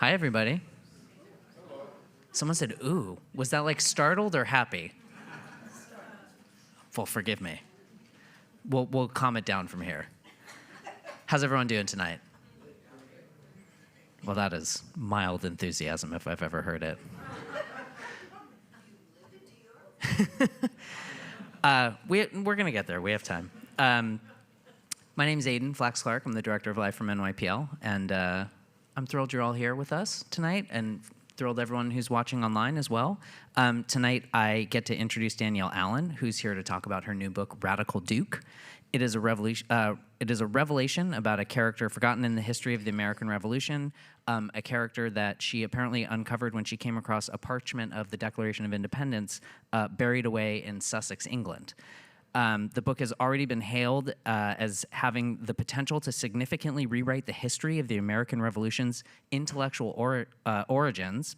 Hi, everybody. Someone said, ooh. Was that like startled or happy? Well, forgive me. We'll calm it down from here. How's everyone doing tonight? Well, that is mild enthusiasm if I've ever heard it. We're going to get there. We have time. My name's Aiden Flax-Clark. I'm the director of Life from NYPL, and I'm thrilled you're all here with us tonight, and thrilled everyone who's watching online as well. Tonight, I get to introduce Danielle Allen, who's here to talk about her new book, Radical Duke. It is a revelation about a character forgotten in the history of the American Revolution, a character that she apparently uncovered when she came across a parchment of the Declaration of Independence buried away in Sussex, England. The book has already been hailed as having the potential to significantly rewrite the history of the American Revolution's intellectual origins.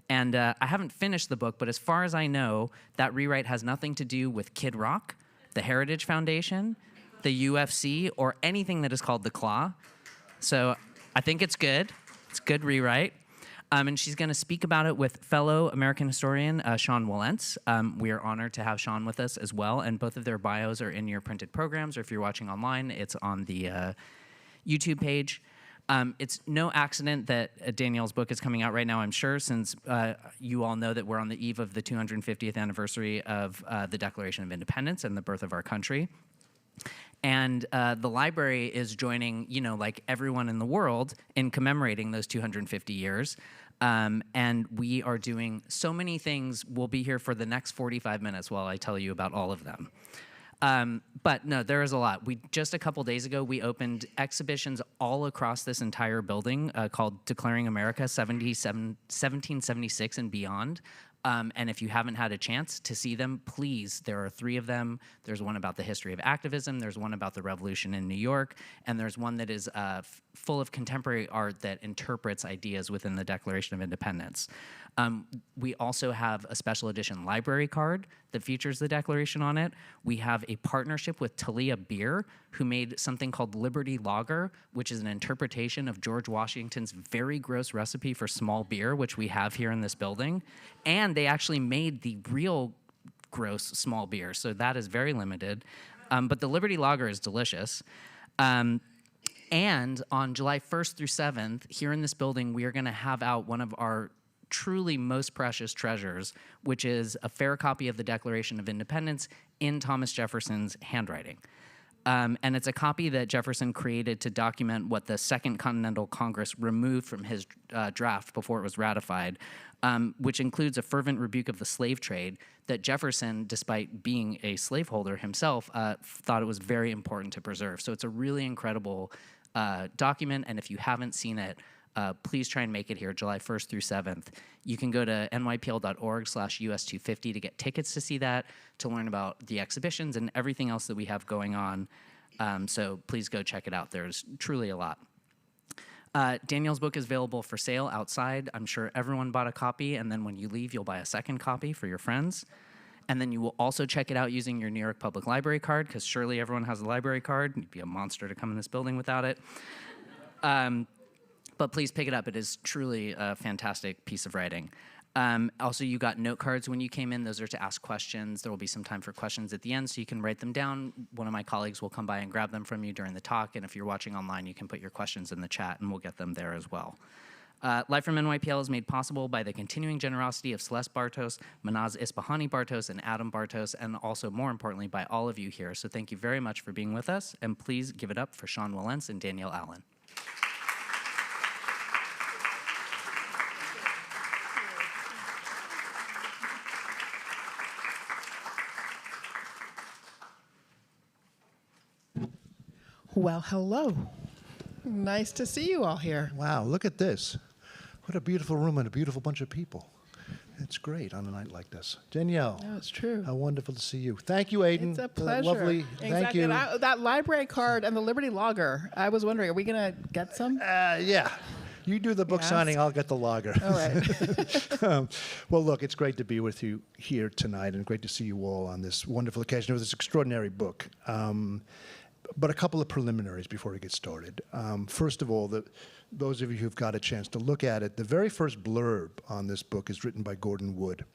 And I haven't finished the book, but as far as I know, that rewrite has nothing to do with Kid Rock, the Heritage Foundation, the UFC, or anything that is called the Claw. So I think it's good. It's a good rewrite. And she's going to speak about it with fellow American historian Sean Wilentz. We are honored to have Sean with us as well, and both of their bios are in your printed programs, or if you're watching online, it's on the YouTube page. It's no accident that Danielle's book is coming out right now, I'm sure, since you all know that we're on the eve of the 250th anniversary of the Declaration of Independence and the birth of our country. And the library is joining, like everyone in the world in commemorating those 250 years. And we are doing so many things. We'll be here for the next 45 minutes while I tell you about all of them. But no, there is a lot. Just a couple days ago, we opened exhibitions all across this entire building called Declaring America 1776 and Beyond. And if you haven't had a chance to see them, please, there are 3 of them. There's one about the history of activism, there's one about the revolution in New York, and there's one that is full of contemporary art that interprets ideas within the Declaration of Independence. We also have a special edition library card that features the Declaration on it. We have a partnership with Talia Beer, who made something called Liberty Lager, which is an interpretation of George Washington's very gross recipe for small beer, which we have here in this building. And they actually made the real gross small beer, so that is very limited. But the Liberty Lager is delicious. And on July 1st through 7th, here in this building, we are going to have out one of our truly most precious treasures, which is a fair copy of the Declaration of Independence in Thomas Jefferson's handwriting. And it's a copy that Jefferson created to document what the Second Continental Congress removed from his draft before it was ratified, which includes a fervent rebuke of the slave trade that Jefferson, despite being a slaveholder himself, thought it was very important to preserve. So it's a really incredible document, and if you haven't seen it, please try and make it here July 1st through 7th. You can go to nypl.org/US250 to get tickets to see that, to learn about the exhibitions and everything else that we have going on. So please go check it out. There's truly a lot. Danielle's book is available for sale outside. I'm sure everyone bought a copy, and then when you leave, you'll buy a second copy for your friends. And then you will also check it out using your New York Public Library card, because surely everyone has a library card. You'd be a monster to come in this building without it. But please pick it up. It is truly a fantastic piece of writing. Also, you got note cards when you came in. Those are to ask questions. There will be some time for questions at the end, so you can write them down. One of my colleagues will come by and grab them from you during the talk, and if you're watching online, you can put your questions in the chat, and we'll get them there as well. Live from NYPL is made possible by the continuing generosity of Celeste Bartos, Manaz Isbahani Bartos, and Adam Bartos, and also, more importantly, by all of you here. So thank you very much for being with us, and please give it up for Sean Wilentz and Danielle Allen. Well, hello. Nice to see you all here. Wow, look at this. What a beautiful room and a beautiful bunch of people. It's great on a night like this. Danielle. No, it's true. How wonderful to see you. Thank you, Aiden. It's a pleasure. Lovely. Exactly. Thank you. And that library card and the Liberty Lager, I was wondering, are we going to get some? Yeah. You do the book signing, I'll get the lager. All right. Well, look, it's great to be with you here tonight, and great to see you all on this wonderful occasion of this extraordinary book. But a couple of preliminaries before we get started. First of all, those of you who've got a chance to look at it, the very first blurb on this book is written by Gordon Wood.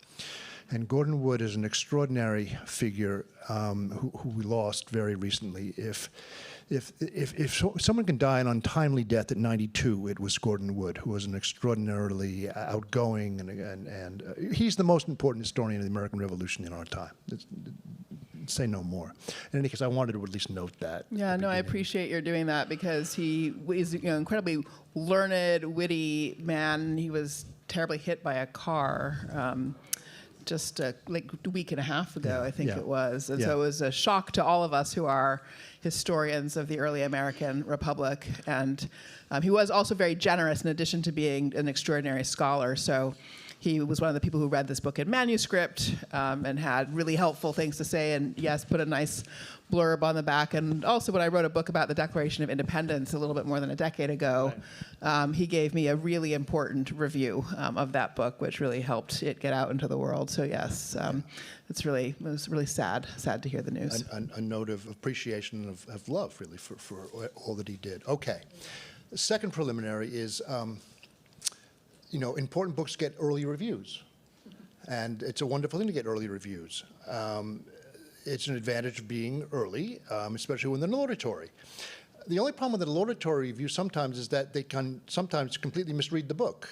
And Gordon Wood is an extraordinary figure who we lost very recently. If someone can die an untimely death at 92, it was Gordon Wood, who was an extraordinarily outgoing, and he's the most important historian of the American Revolution in our time. Say no more. In any case, I wanted to at least note that. Yeah, no, I appreciate your doing that because he is incredibly learned, witty man. He was terribly hit by a car just like a week and a half ago, I think it was. And so it was a shock to all of us who are historians of the early American Republic. And he was also very generous in addition to being an extraordinary scholar. So he was one of the people who read this book in manuscript and had really helpful things to say, and yes, put a nice blurb on the back. And also when I wrote a book about the Declaration of Independence a little bit more than a decade ago, he gave me a really important review of that book, which really helped it get out into the world. So yes, it was really sad to hear the news. A note of appreciation and of love, really, for all that he did. Okay. The second preliminary is, important books get early reviews. And it's a wonderful thing to get early reviews. It's an advantage of being early, especially when they're laudatory. The only problem with a laudatory review sometimes is that they can sometimes completely misread the book.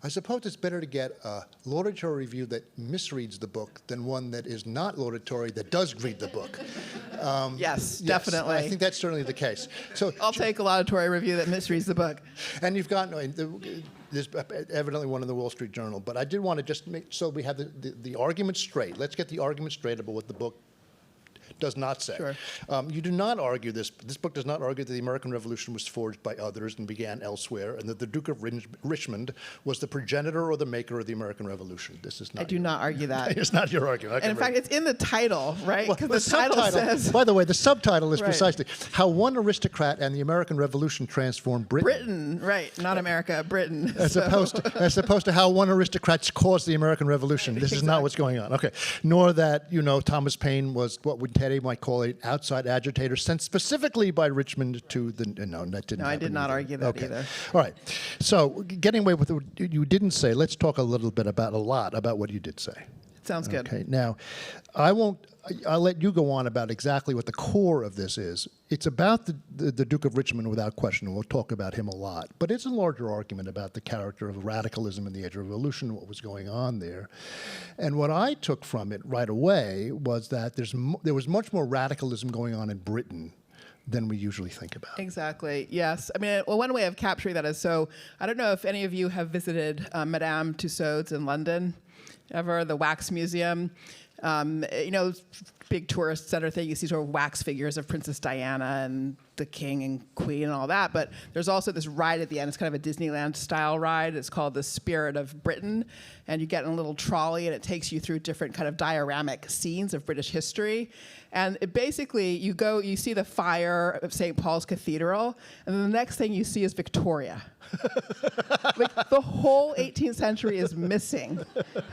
I suppose it's better to get a laudatory review that misreads the book than one that is not laudatory that does read the book. Yes, definitely. I think that's certainly the case. So I'll take a laudatory review that misreads the book. And you've got there's evidently one in the Wall Street Journal, but I did want to just make so we have the argument straight. Let's get the argument straight about what the book does not say. Sure. You do not argue this book does not argue that the American Revolution was forged by others and began elsewhere, and that the Duke of Richmond was the progenitor or the maker of the American Revolution. This is not. I do not argue that. It's not your argument. And in fact, it's in the title, right? Because Well, the title says. By the way, the subtitle is Right. precisely How One Aristocrat and the American Revolution Transformed Britain. Britain, right? Not America, Britain. As opposed to how one aristocrat caused the American Revolution. This is not what's going on. Okay. Nor that, Thomas Paine was what Teddy might call an outside agitator sent specifically by Richmond to the... No, that didn't happen. No, I did not either. argue that either. All right. So getting away with what you didn't say, let's talk a little bit about what you did say. Sounds good. Okay. Now, I'll let you go on about exactly what the core of this is. It's about the Duke of Richmond without question. We'll talk about him a lot. But it's a larger argument about the character of radicalism in the Age of Revolution, what was going on there. And what I took from it right away was that there was much more radicalism going on in Britain than we usually think about. Exactly, yes. I mean, one way of capturing that is, so I don't know if any of you have visited Madame Tussauds in London ever, the wax museum. Big tourist center thing. You see sort of wax figures of Princess Diana and the king and queen and all that. But there's also this ride at the end. It's kind of a Disneyland style ride. It's called the Spirit of Britain. And you get in a little trolley and it takes you through different kind of dioramic scenes of British history. And basically you see the fire of St. Paul's Cathedral. And then the next thing you see is Victoria. Like the whole 18th century is missing,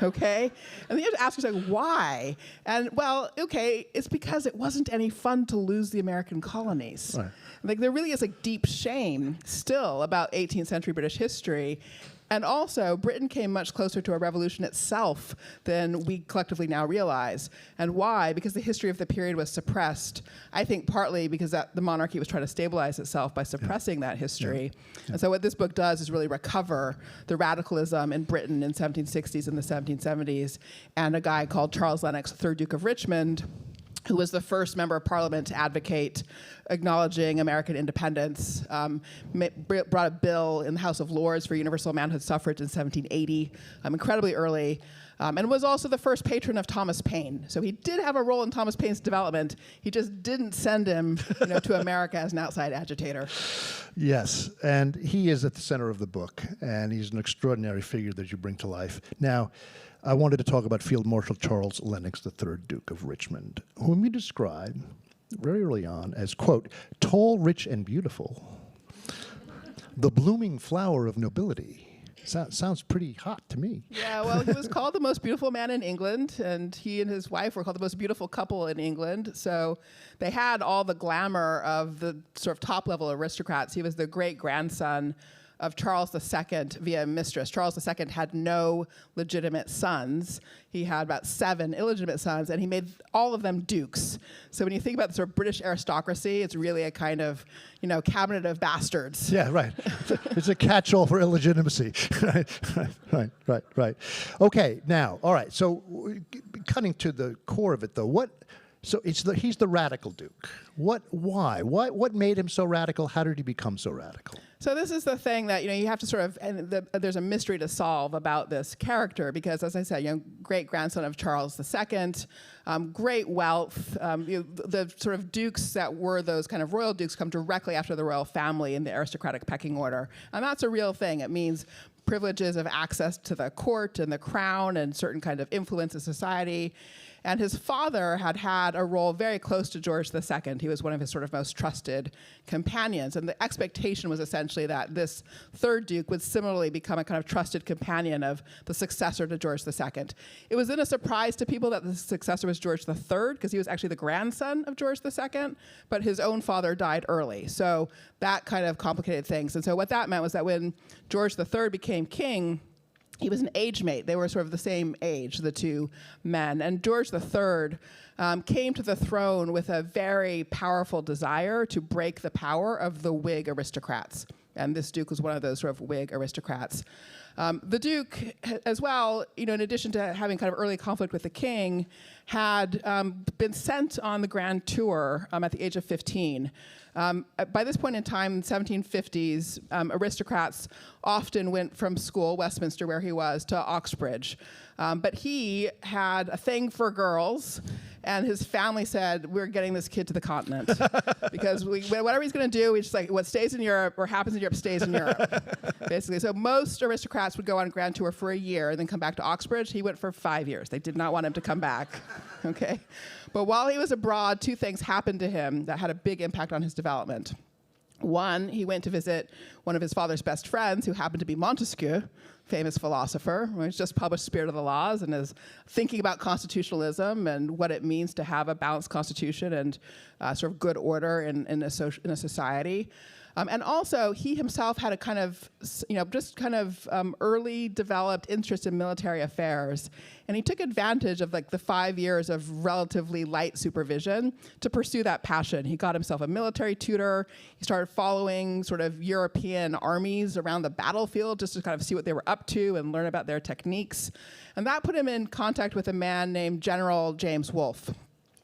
okay? And then you have to ask yourself, why? And well, okay, it's because it wasn't any fun to lose the American colonies. Right. Like there really is a deep shame still about 18th century British history. And also, Britain came much closer to a revolution itself than we collectively now realize. And why? Because the history of the period was suppressed. I think partly because the monarchy was trying to stabilize itself by suppressing that history. Yeah. And so what this book does is really recover the radicalism in Britain in the 1760s and the 1770s. And a guy called Charles Lennox, 3rd Duke of Richmond, who was the first member of parliament to advocate acknowledging American independence, brought a bill in the House of Lords for universal manhood suffrage in 1780, incredibly early, and was also the first patron of Thomas Paine. So he did have a role in Thomas Paine's development. He just didn't send him to America as an outside agitator. Yes, and he is at the center of the book, and he's an extraordinary figure that you bring to life. Now, I wanted to talk about Field Marshal Charles Lennox, the 3rd Duke of Richmond, whom you describe very early on as, quote, tall, rich, and beautiful, the blooming flower of nobility, Sounds pretty hot to me. Yeah, well, he was called the most beautiful man in England, and he and his wife were called the most beautiful couple in England. So they had all the glamour of the sort of top-level aristocrats. He was the great-grandson of Charles II via mistress. Charles II had no legitimate sons. He had about 7 illegitimate sons, and he made all of them dukes. So when you think about the sort of British aristocracy, it's really a kind of, cabinet of bastards. Yeah, right. It's a catch-all for illegitimacy. Right. Okay, now, all right. So cutting to the core of it, though, so he's the radical duke. Why? What made him so radical? How did he become so radical? So this is the thing that you have to sort of, and there's a mystery to solve about this character because, as I said, great grandson of Charles II, great wealth. The sort of dukes that were those kind of royal dukes come directly after the royal family in the aristocratic pecking order, and that's a real thing. It means privileges of access to the court and the crown and certain kind of influence in society. And his father had a role very close to George II. He was one of his sort of most trusted companions. And the expectation was essentially that this third Duke would similarly become a kind of trusted companion of the successor to George II. It was then a surprise to people that the successor was George III, because he was actually the grandson of George II, but his own father died early. So that kind of complicated things. And so what that meant was that when George III became king, he was an age mate. They were sort of the same age, the two men. And George III came to the throne with a very powerful desire to break the power of the Whig aristocrats. And this Duke was one of those sort of Whig aristocrats. The Duke, as well, in addition to having kind of early conflict with the king, had been sent on the grand tour at the age of 15. By this point in time, 1750s, aristocrats often went from school, Westminster, where he was, to Oxbridge. But he had a thing for girls, and his family said, we're getting this kid to the continent. Because whatever he's going to do, he's just like, what stays in Europe or happens in Europe stays in Europe, basically. So most aristocrats would go on grand tour for a year and then come back to Oxbridge. He went for 5 years. They did not want him to come back, okay? But while he was abroad, 2 things happened to him that had a big impact on his development. One, he went to visit one of his father's best friends, who happened to be Montesquieu, famous philosopher, who's just published Spirit of the Laws and is thinking about constitutionalism and what it means to have a balanced constitution and sort of good order in a society. And also, he himself had a kind of, early developed interest in military affairs. And he took advantage of the 5 years of relatively light supervision to pursue that passion. He got himself a military tutor. He started following sort of European armies around the battlefield just to kind of see what they were up to and learn about their techniques. And that put him in contact with a man named General James Wolfe.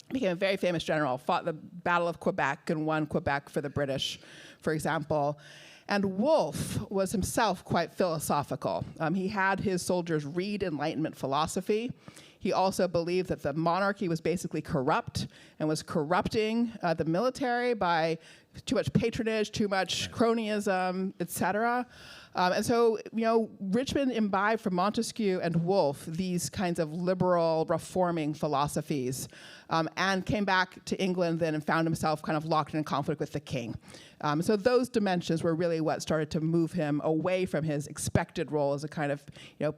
He became a very famous general, fought the Battle of Quebec and won Quebec for the British, for example. And Wolfe was himself quite philosophical. He had his soldiers read Enlightenment philosophy. He also believed that the monarchy was basically corrupt and was corrupting the military by too much patronage, too much cronyism, etc. And so, Richmond imbibed from Montesquieu and Wolfe these kinds of liberal, reforming philosophies, and came back to England then and found himself kind of locked in conflict with the king. So those dimensions were really what started to move him away from his expected role as a kind of,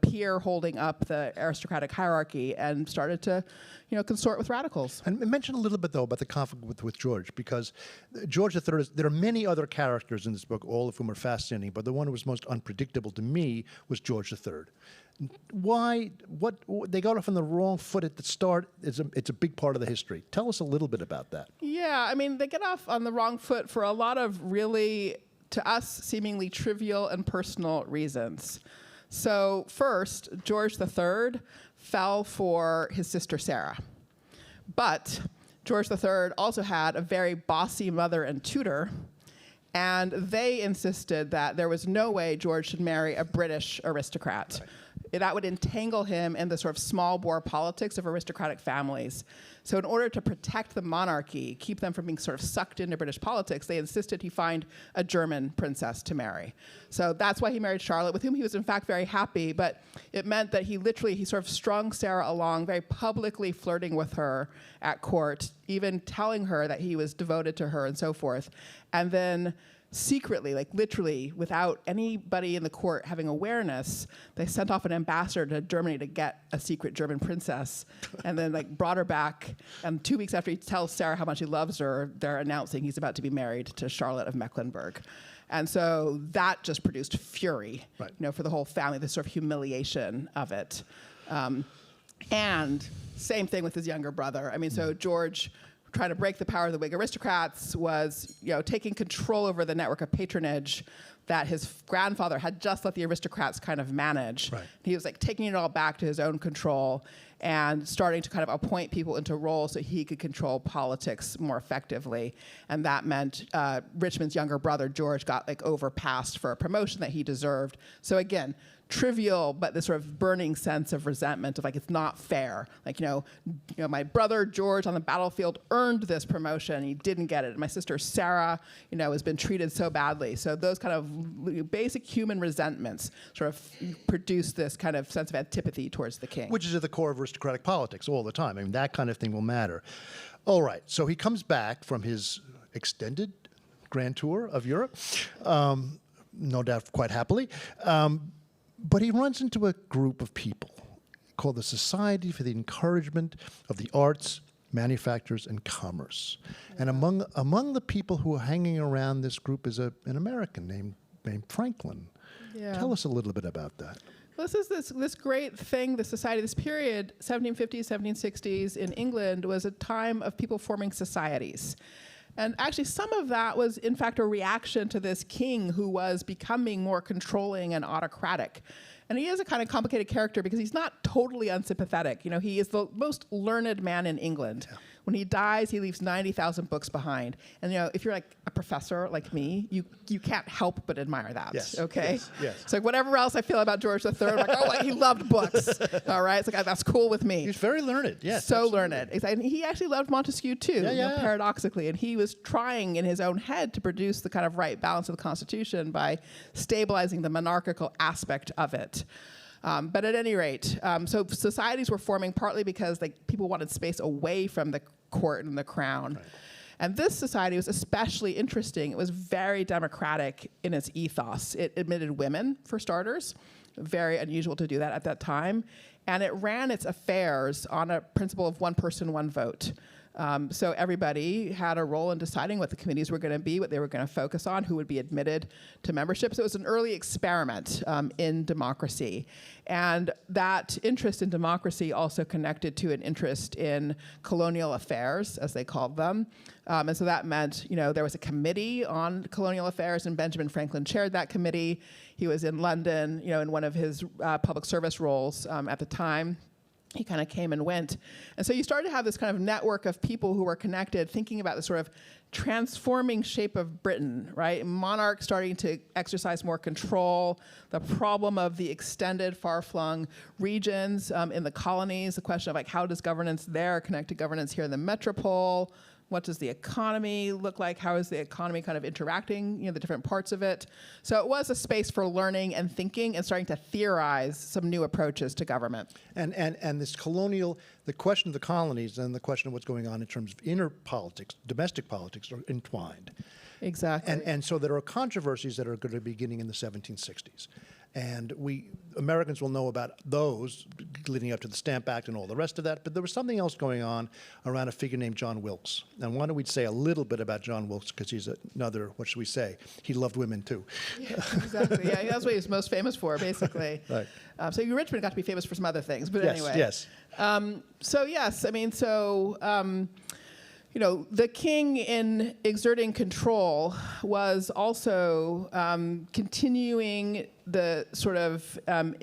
peer holding up the aristocratic hierarchy and started to, consort with radicals. And mention a little bit, though, about the conflict with George, because George III, there are many other characters in this book, all of whom are fascinating, but the one who was most unpredictable to me was George III. Why? They got off on the wrong foot at the start. It's a big part of the history. Tell us a little bit about that. Yeah, they get off on the wrong foot for a lot of really, to us, seemingly trivial and personal reasons. So first, George III fell for his sister Sarah. But George III also had a very bossy mother and tutor, and they insisted that there was no way George should marry a British aristocrat. Right. That would entangle him in the sort of small bore politics of aristocratic families. So in order to protect the monarchy, keep them from being sort of sucked into British politics, they insisted he find a German princess to marry. So that's why he married Charlotte, with whom he was in fact very happy, but it meant that he sort of strung Sarah along, very publicly flirting with her at court, even telling her that he was devoted to her and so forth. And then secretly, like literally, without anybody in the court having awareness, they sent off an ambassador to Germany to get a secret German princess, and then like brought her back. And 2 weeks after he tells Sarah how much he loves her, they're announcing he's about to be married to Charlotte of Mecklenburg. And so that just produced fury, right. for the whole family, this sort of humiliation of it. And same thing with his younger brother. I mean, so George, trying to break the power of the Whig aristocrats, was taking control over the network of patronage that his grandfather had just let the aristocrats kind of manage. Right. He was like taking it all back to his own control and starting to kind of appoint people into roles so he could control politics more effectively. And that meant Richmond's younger brother, George, got like overpassed for a promotion that he deserved. So again, trivial, but this sort of burning sense of resentment of like, it's not fair. Like, my brother George on the battlefield earned this promotion, he didn't get it. And my sister Sarah, has been treated so badly. So those kind of basic human resentments sort of produce this kind of sense of antipathy towards the king. Which is at the core of aristocratic politics all the time. I mean, that kind of thing will matter. All right, so he comes back from his extended grand tour of Europe, no doubt quite happily. But he runs into a group of people called the Society for the Encouragement of the Arts, Manufactures, and Commerce. Yeah. And among the people who are hanging around this group is an American named Franklin. Yeah. Tell us a little bit about that. Well, this is this great thing, the society, this period, 1750s, 1760s in England, was a time of people forming societies. And actually, some of that was, in fact, a reaction to this king who was becoming more controlling and autocratic. And he is a kind of complicated character because he's not totally unsympathetic. He is the most learned man in England. Yeah. When he dies, he leaves 90,000 books behind. And if you're like a professor like me, you can't help but admire that. Yes. Okay. Yes. So whatever else I feel about George III, I'm like, he loved books. All right. It's like, that's cool with me. He's very learned. Yes. So learned. And he actually loved Montesquieu too. Paradoxically, and he was trying in his own head to produce the kind of right balance of the Constitution by stabilizing the monarchical aspect of it. But at any rate, so societies were forming partly because people wanted space away from the court and the crown. Right. And this society was especially interesting. It was very democratic in its ethos. It admitted women, for starters, very unusual to do that at that time. And it ran its affairs on a principle of one person, one vote. So everybody had a role in deciding what the committees were going to be, what they were going to focus on, who would be admitted to membership. So it was an early experiment in democracy. And that interest in democracy also connected to an interest in colonial affairs, as they called them. And so that meant, there was a committee on colonial affairs, and Benjamin Franklin chaired that committee. He was in London, in one of his public service roles at the time. He kind of came and went. And so you started to have this kind of network of people who were connected, thinking about the sort of transforming shape of Britain, right? Monarchs starting to exercise more control, the problem of the extended, far-flung regions in the colonies, the question of how does governance there connect to governance here in the metropole? What does the economy look like? How is the economy kind of interacting, the different parts of it? So it was a space for learning and thinking and starting to theorize some new approaches to government. And this colonial, the question of the colonies and the question of what's going on in terms of inner politics, domestic politics, are entwined. Exactly. And so there are controversies that are going to be beginning in the 1760s. And Americans will know about those leading up to the Stamp Act and all the rest of that. But there was something else going on around a figure named John Wilkes. And why don't we say a little bit about John Wilkes, because he's another, what should we say? He loved women too. Yeah, exactly. Yeah, that's what he's most famous for, basically. Right. So Richmond got to be famous for some other things, but anyway. Yes. The king, in exerting control, was also continuing the sort of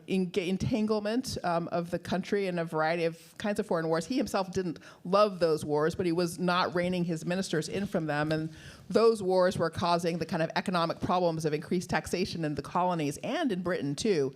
entanglement of the country in a variety of kinds of foreign wars. He himself didn't love those wars, but he was not reining his ministers in from them. And those wars were causing the kind of economic problems of increased taxation in the colonies and in Britain, too.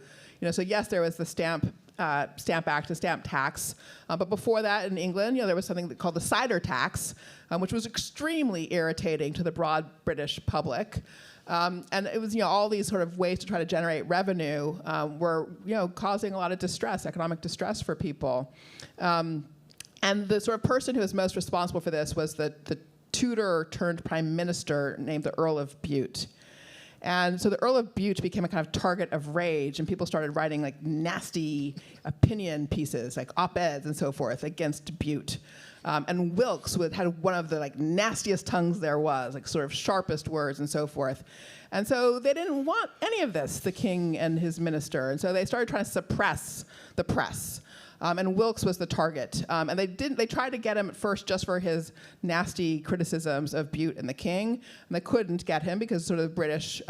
So yes, there was the Stamp Act, the stamp tax. But before that in England, there was something called the cider tax, which was extremely irritating to the broad British public. And it was, all these sort of ways to try to generate revenue were, causing a lot of distress, economic distress for people. And the sort of person who was most responsible for this was the tutor turned prime minister named the Earl of Bute. And so the Earl of Bute became a kind of target of rage, and people started writing like nasty opinion pieces, like op-eds and so forth, against Bute. And Wilkes had one of the like nastiest tongues there was, like sort of sharpest words and so forth. And so they didn't want any of this, the king and his minister. And so they started trying to suppress the press. And Wilkes was the target. And they tried to get him at first just for his nasty criticisms of Bute and the king. And they couldn't get him because sort of the British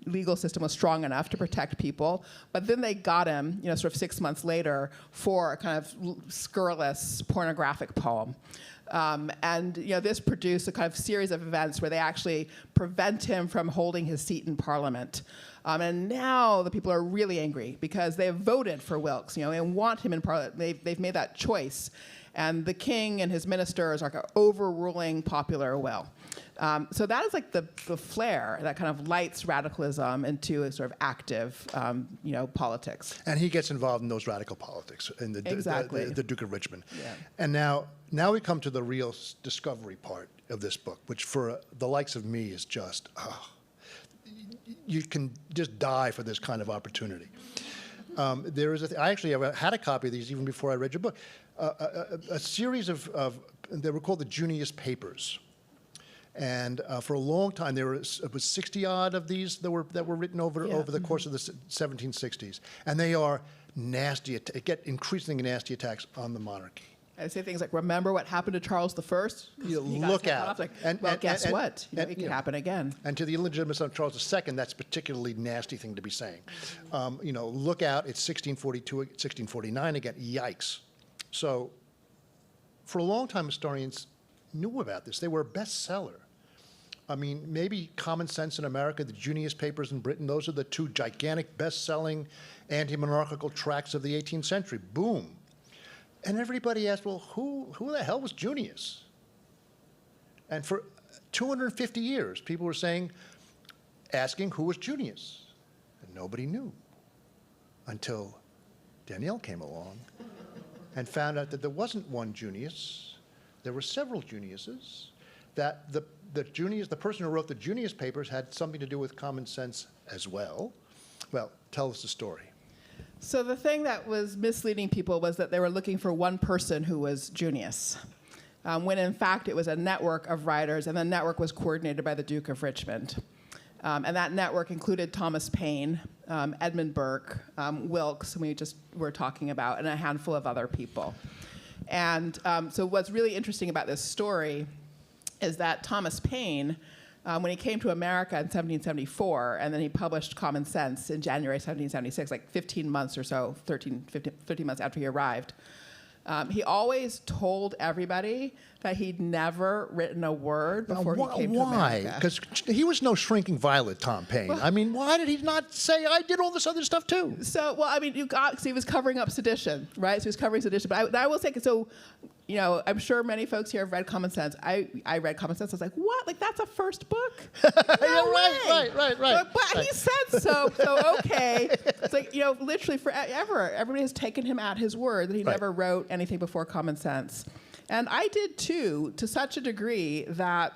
legal system was strong enough to protect people. But then they got him, sort of 6 months later for a kind of scurrilous pornographic poem. This produced a kind of series of events where they actually prevent him from holding his seat in Parliament. And now the people are really angry because they have voted for Wilkes, and want him in Parliament. They've made that choice. And the king and his ministers are overruling popular will. So that is like the flare that kind of lights radicalism into a sort of active, politics. And he gets involved in those radical politics in the Duke of Richmond. Yeah. And now we come to the real discovery part of this book, which for the likes of me is just, you can just die for this kind of opportunity. There is I actually had a copy of these even before I read your book. A series of they were called the Junius Papers. And for a long time, it was 60-odd of these that were written over the course of the 1760s. And they are nasty, get increasingly nasty attacks on the monarchy. I say things like, remember what happened to Charles I? You look out. Guess what? It can happen again. And to the illegitimate son of Charles II, that's a particularly nasty thing to be saying. Look out, it's 1642, 1649 again, yikes. So for a long time, historians knew about this. They were a bestseller. I mean, maybe Common Sense in America, the Junius Papers in Britain, those are the two gigantic best-selling anti-monarchical tracts of the 18th century. Boom. And everybody asked, well, who the hell was Junius? And for 250 years, people were asking who was Junius. And nobody knew until Danielle came along and found out that there wasn't one Junius. There were several Juniuses, that the person who wrote the Junius Papers had something to do with Common Sense as well. Well, tell us the story. So the thing that was misleading people was that they were looking for one person who was Junius, when in fact it was a network of writers, and the network was coordinated by the Duke of Richmond. And that network included Thomas Paine, Edmund Burke, Wilkes, whom we just were talking about, and a handful of other people. And so what's really interesting about this story is that Thomas Paine, when he came to America in 1774, and then he published Common Sense in January 1776, like 15 months or so, 15 months after he arrived, he always told everybody that he'd never written a word before he came to America. Why? Because he was no shrinking violet, Tom Paine. I mean, why did he not say, I did all this other stuff too? So, well, I mean, so he was covering up sedition, right? So he was covering sedition. But I will say, so, I'm sure many folks here have read Common Sense. I read Common Sense. I was like, what? Like, that's a first book? No way. Right. But he said so okay. It's like, literally forever, everybody has taken him at his word that he never wrote anything before Common Sense. And I did too, to such a degree that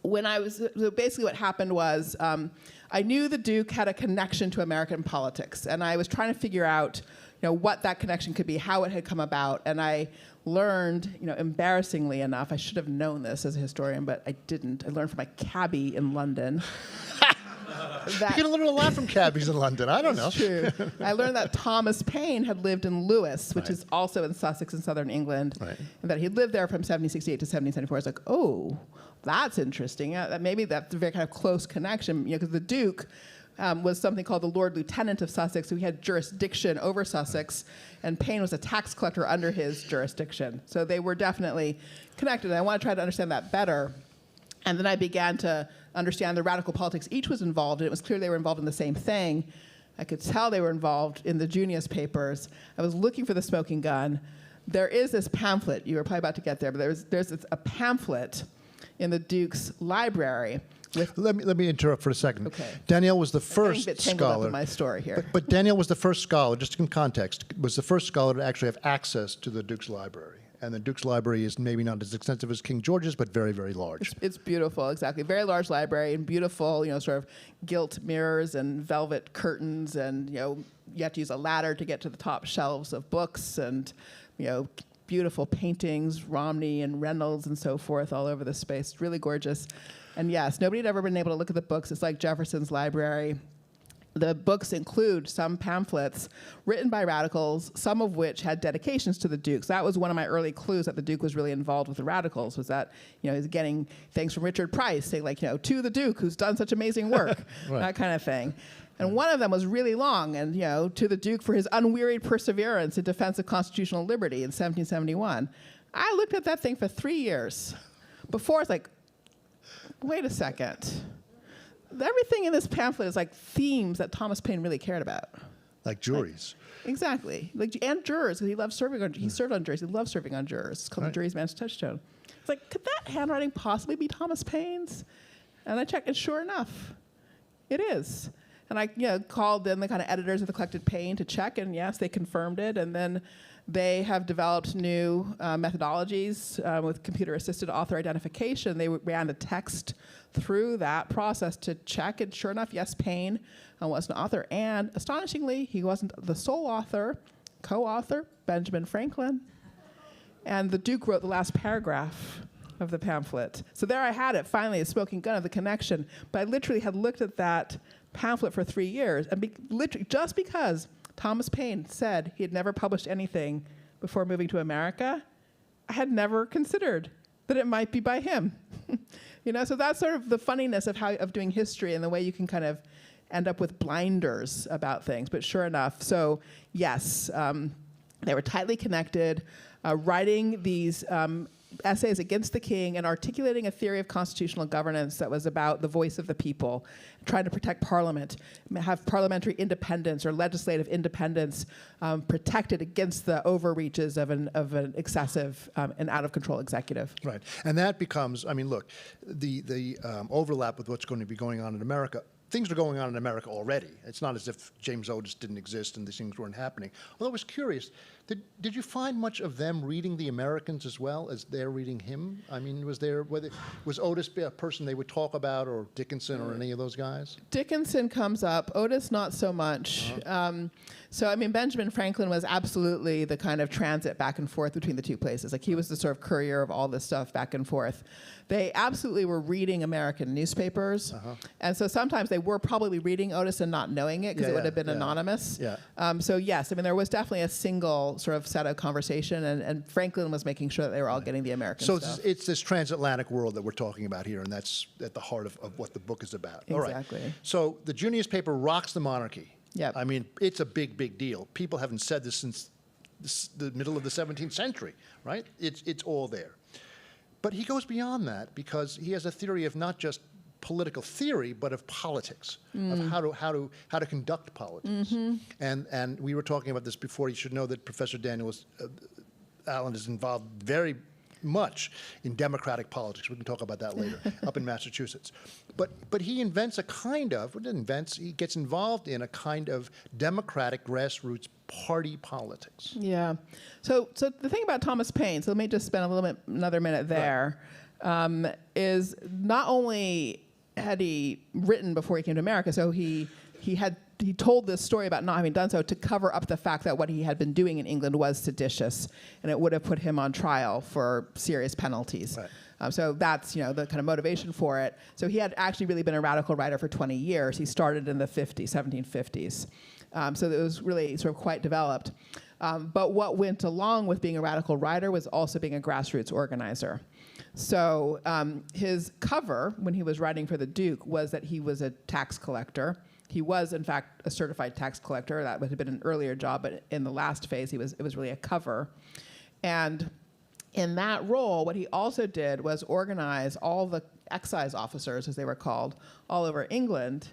so basically what happened was I knew the Duke had a connection to American politics, and I was trying to figure out, what that connection could be, how it had come about, and I learned, embarrassingly enough, I should have known this as a historian, but I didn't. I learned from my cabbie in London. You can learn a lot from cabbies in London. I don't know. True. I learned that Thomas Paine had lived in Lewes, which is also in Sussex in southern England, and that he lived there from 1768 to 1774. I was like, oh, that's interesting. Maybe that's a very kind of close connection, because the Duke was something called the Lord Lieutenant of Sussex, so he had jurisdiction over Sussex, and Paine was a tax collector under his jurisdiction. So they were definitely connected, and I want to try to understand that better. And then I began to understand the radical politics each was involved in. It was clear they were involved in the same thing. I could tell they were involved in the Junius Papers. I was looking for the smoking gun. There is this pamphlet. You were probably about to get there, but there's a pamphlet in the Duke's library. Let me interrupt for a second. Okay. Danielle was the first tangled scholar. up in my story here. But Danielle was the first scholar, just in context, was the first scholar to actually have access to the Duke's library. And the Duke's library is maybe not as extensive as King George's, but very, very large. It's beautiful, exactly. Very large library and beautiful, sort of gilt mirrors and velvet curtains, and you have to use a ladder to get to the top shelves of books, and beautiful paintings, Romney and Reynolds and so forth all over the space. It's really gorgeous. And yes, nobody had ever been able to look at the books. It's like Jefferson's library. The books include some pamphlets written by radicals, some of which had dedications to the Duke. So that was one of my early clues that the Duke was really involved with the radicals, was that, he's getting things from Richard Price, saying to the Duke, who's done such amazing work, Right. that kind of thing. And one of them was really long, and, to the Duke for his unwearied perseverance in defense of constitutional liberty in 1771. I looked at that thing for 3 years. Before, it's like, wait a second. Everything in this pamphlet is like themes that Thomas Paine really cared about. Like juries. Exactly. And jurors, because he loved serving on, he served on juries. He loved serving on jurors. It's called Right. the jury's man's touchstone. It's like, could that handwriting possibly be Thomas Paine's? And I checked, and sure enough, it is. And I called in the kind of editors of the collected Paine to check, and yes, they confirmed it. And then they have developed new methodologies with computer-assisted author identification. They ran the text through that process to check, and sure enough, yes, Paine was an author. And astonishingly, he wasn't the sole author. Co-author, Benjamin Franklin. And the Duke wrote the last paragraph of the pamphlet. So there I had it, finally, a smoking gun of the connection. But I literally had looked at that pamphlet for 3 years, and literally just because Thomas Paine said he had never published anything before moving to America, I had never considered that it might be by him. So that's sort of the funniness of doing history, and the way you can kind of end up with blinders about things. But sure enough, so yes, they were tightly connected, writing these essays against the king and articulating a theory of constitutional governance that was about the voice of the people, trying to protect Parliament, have parliamentary independence or legislative independence protected against the overreaches of an excessive and out-of-control executive. Right. And that becomes, look, the overlap with what's going to be going on in America. Things are going on in America already. It's not as if James Otis didn't exist and these things weren't happening. Although I was curious, did you find much of them reading the Americans as well as they're reading him? Was Otis a person they would talk about, or Dickinson, or any of those guys? Dickinson comes up, Otis not so much. Benjamin Franklin was absolutely the kind of transit back and forth between the two places. Like, he was the sort of courier of all this stuff back and forth. They absolutely were reading American newspapers. And so sometimes they were probably reading Otis and not knowing it, because it would have been anonymous. Yeah. So yes, there was definitely a single sort of set of conversation, and Franklin was making sure that they were all getting the American stuff. So it's this transatlantic world that we're talking about here, and that's at the heart of what the book is about. Exactly. All right. So the Junius paper rocks the monarchy. Yep. It's a big, big deal. People haven't said this since the middle of the 17th century, right? It's all there. But he goes beyond that, because he has a theory of not just political theory, but of politics, of how to conduct politics. And we were talking about this before. You should know that Professor Danielle Allen is involved very much in democratic politics. We can talk about that later, up in Massachusetts. But he invents he gets involved in a kind of democratic grassroots party politics. Yeah. So the thing about Thomas Paine, so let me just spend another minute there, is not only had he written before he came to America, so he told this story about not having done so to cover up the fact that what he had been doing in England was seditious, and it would have put him on trial for serious penalties. Right. So that's the kind of motivation for it. So he had actually really been a radical writer for 20 years. He started in the 1750s. So it was really sort of quite developed. But what went along with being a radical writer was also being a grassroots organizer. So his cover, when he was writing for the Duke, was that he was a tax collector. He was, in fact, a certified tax collector. That would have been an earlier job, but in the last phase, it was really a cover. And in that role, what he also did was organize all the excise officers, as they were called, all over England,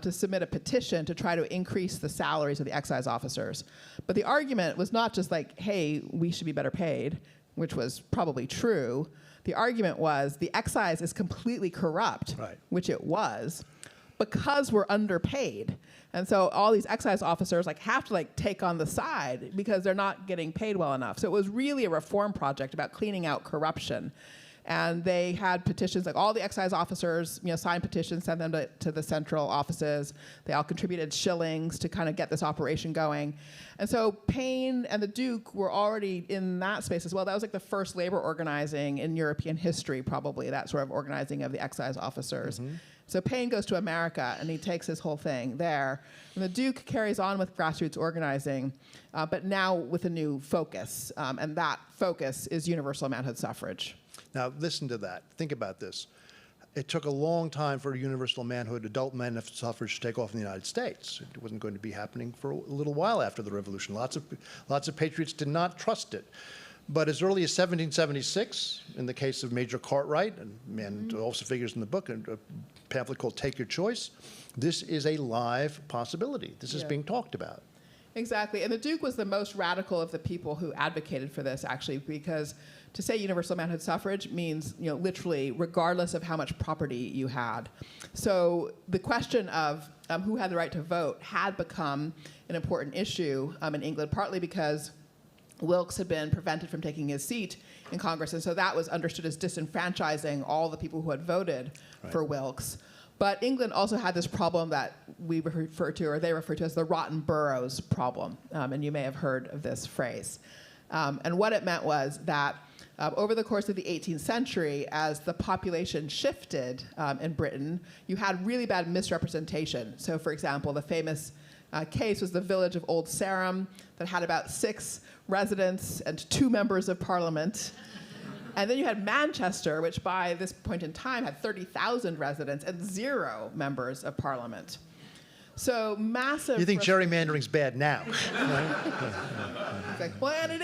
to submit a petition to try to increase the salaries of the excise officers. But the argument was not just like, hey, we should be better paid, which was probably true. The argument was the excise is completely corrupt, Right. which it was. because we're underpaid. And so all these excise officers have to take on the side because they're not getting paid well enough. So it was really a reform project about cleaning out corruption. And they had petitions, all the excise officers, signed petitions, sent them to the central offices. They all contributed shillings to kind of get this operation going. And so Paine and the Duke were already in that space as well. That was the first labor organizing in European history, probably, that sort of organizing of the excise officers. Mm-hmm. So Paine goes to America, and he takes his whole thing there. And the Duke carries on with grassroots organizing, but now with a new focus. And that focus is universal manhood suffrage. Now, listen to that. Think about this. It took a long time for universal manhood, adult manhood suffrage to take off in the United States. It wasn't going to be happening for a little while after the Revolution. Lots of patriots did not trust it. But as early as 1776, in the case of Major Cartwright, and also figures in the book, a pamphlet called Take Your Choice, this is a live possibility. This is being talked about. Exactly. And the Duke was the most radical of the people who advocated for this, actually, because to say universal manhood suffrage means, literally, regardless of how much property you had. So the question of who had the right to vote had become an important issue in England, partly because Wilkes had been prevented from taking his seat in Congress, and so that was understood as disenfranchising all the people who had voted for Wilkes. But England also had this problem that we refer to, or they refer to, as the rotten boroughs problem, and you may have heard of this phrase. And what it meant was that over the course of the 18th century, as the population shifted in Britain, you had really bad misrepresentation. So, for example, the famous case was the village of Old Sarum that had about 6 residents and 2 members of parliament. And then you had Manchester, which by this point in time had 30,000 residents and 0 members of parliament. So massive. You think gerrymandering's bad now? Well, and it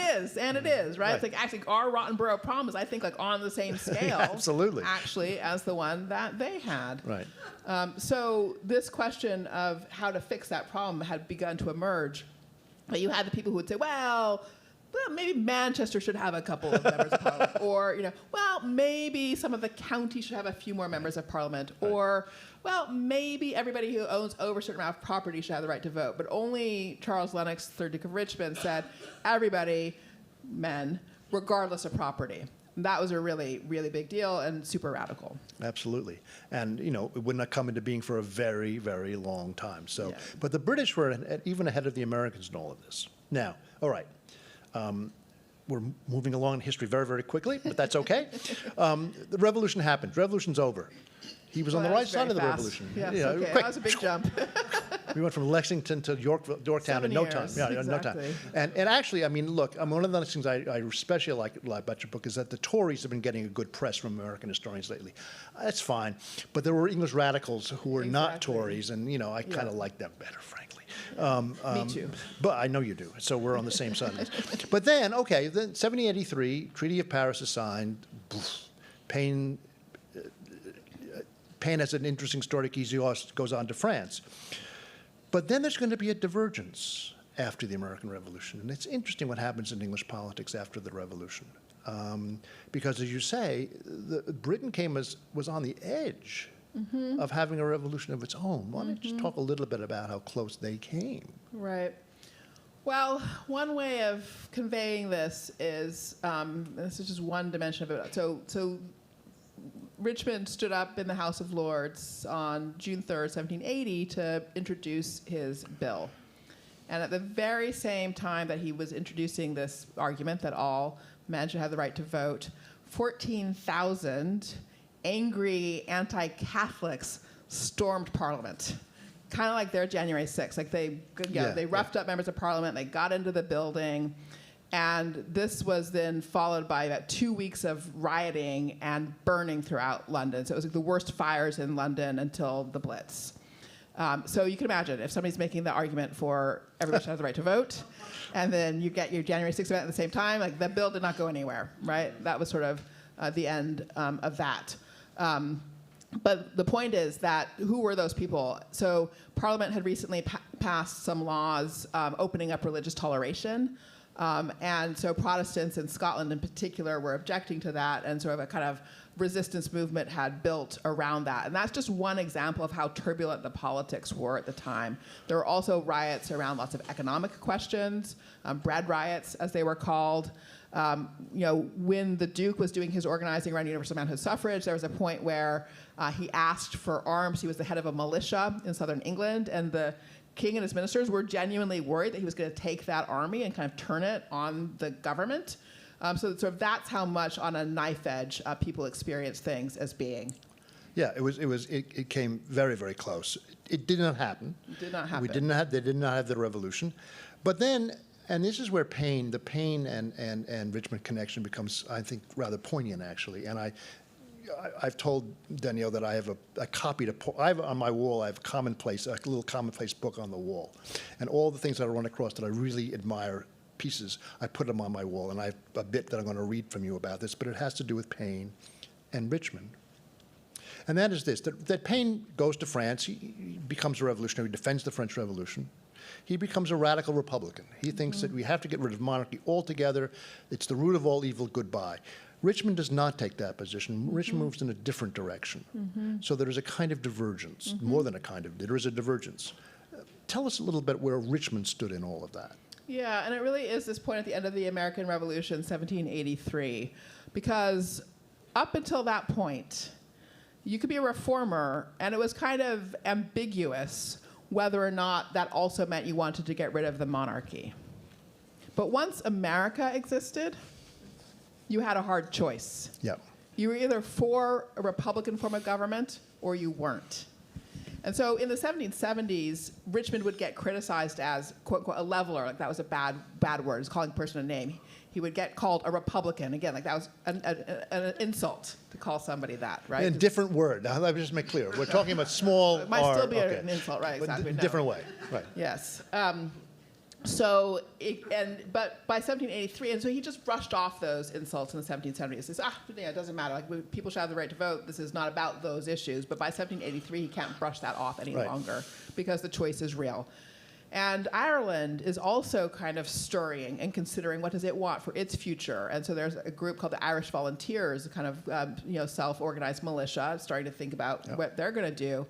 is, right? It's actually our rotten borough problem is, I think, on the same scale, absolutely, actually, as the one that they had. Right. So this question of how to fix that problem had begun to emerge. But you had the people who would say, well, maybe Manchester should have a couple of members of parliament, or maybe some of the counties should have a few more members of parliament, or maybe everybody who owns over a certain amount of property should have the right to vote. But only Charles Lennox, 3rd Duke of Richmond, said everybody, men, regardless of property. And that was a really, really big deal and super radical. Absolutely. And, it would not come into being for a very, very long time. So, but the British were even ahead of the Americans in all of this. Now, all right. We're moving along in history very, very quickly, but that's okay. The revolution happened. Revolution's over. He was on the right side of the revolution. Yes, okay. Quick. That was a big jump. We went from Lexington to Yorktown in no time. Yeah, exactly. no time. And actually, look, one of the things I especially like about your book is that the Tories have been getting a good press from American historians lately. That's fine. But there were English radicals who were not Tories, and, I kind of like them better, frankly. Me too. But I know you do, so we're on the same side of this. But then 1783, Treaty of Paris is signed. Paine has an interesting story because he goes on to France. But then there's going to be a divergence after the American Revolution. And it's interesting what happens in English politics after the Revolution. Because, as you say, Britain was on the edge of having a revolution of its own. Why don't you just talk a little bit about how close they came? Right. Well, one way of conveying this is, this is just one dimension of it. So Richmond stood up in the House of Lords on June 3rd, 1780, to introduce his bill. And at the very same time that he was introducing this argument that all men should have the right to vote, 14,000 angry anti-Catholics stormed Parliament, kind of like their January 6th. They roughed up members of Parliament, they got into the building, and this was then followed by about 2 weeks of rioting and burning throughout London. So it was the worst fires in London until the Blitz. So you can imagine if somebody's making the argument for everybody should have the right to vote, and then you get your January 6th event at the same time, the bill did not go anywhere, right? That was sort of the end of that. But the point is that who were those people? So Parliament had recently passed some laws opening up religious toleration. And so Protestants in Scotland in particular were objecting to that, and sort of a kind of resistance movement had built around that. And that's just one example of how turbulent the politics were at the time. There were also riots around lots of economic questions, bread riots, as they were called. When the Duke was doing his organizing around universal manhood suffrage, there was a point where he asked for arms. He was the head of a militia in southern England, and the king and his ministers were genuinely worried that he was going to take that army and kind of turn it on the government. So sort of that's how much on a knife edge people experience things as being. Yeah, it came very, very close. It did not happen. It did not happen. They did not have the revolution. But then, and this is where the Paine and Richmond connection becomes, I think, rather poignant, actually. And I've told Danielle that I have a copy on my wall. I have a little commonplace book on the wall, and all the things that I run across that I really admire, pieces, I put them on my wall. And I have a bit that I'm going to read from you about this, but it has to do with Paine and Richmond. And that is this: that Paine goes to France, he becomes a revolutionary, defends the French Revolution. He becomes a radical Republican. He thinks that we have to get rid of monarchy altogether. It's the root of all evil. Goodbye. Richmond does not take that position. Richmond moves in a different direction. So there is a kind of divergence, more than a kind of, there is a divergence. Tell us a little bit where Richmond stood in all of that. Yeah, and it really is this point at the end of the American Revolution, 1783, because up until that point, you could be a reformer, and it was kind of ambiguous whether or not that also meant you wanted to get rid of the monarchy. But once America existed, you had a hard choice. Yep. You were either for a Republican form of government or you weren't. And so in the 1770s, Richmond would get criticized as, quote, unquote, a leveler. Like that was a bad word. It's calling a person a name. He would get called a Republican. Again, like that was an insult to call somebody that, right? A different word. Now, let me just make clear. We're talking about small It might still be okay. an insult, right? Exactly. But different way, right. Yes. But by 1783, and so he just brushed off those insults in the 1770s. He says, it doesn't matter. Like people should have the right to vote. This is not about those issues. But by 1783, he can't brush that off any longer because the choice is real. And Ireland is also kind of stirring and considering what does it want for its future. And so there's a group called the Irish Volunteers, a kind of self-organized militia, starting to think about what they're going to do.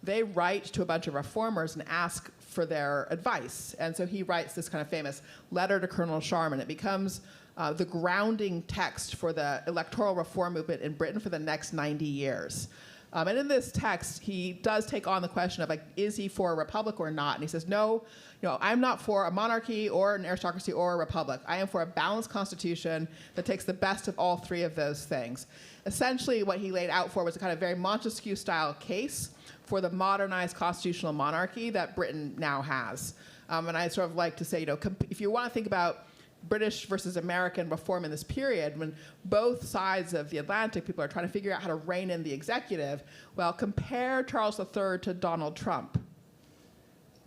They write to a bunch of reformers and ask for their advice. And so he writes this kind of famous letter to Colonel Sharman. It becomes the grounding text for the electoral reform movement in Britain for the next 90 years. And in this text, he does take on the question of, like, is he for a republic or not? And he says, no, I'm not for a monarchy or an aristocracy or a republic. I am for a balanced constitution that takes the best of all three of those things. Essentially, what he laid out for was a kind of very Montesquieu-style case for the modernized constitutional monarchy that Britain now has. And I sort of like to say, if you want to think about British versus American reform in this period, when both sides of the Atlantic, people are trying to figure out how to rein in the executive, well, compare Charles III to Donald Trump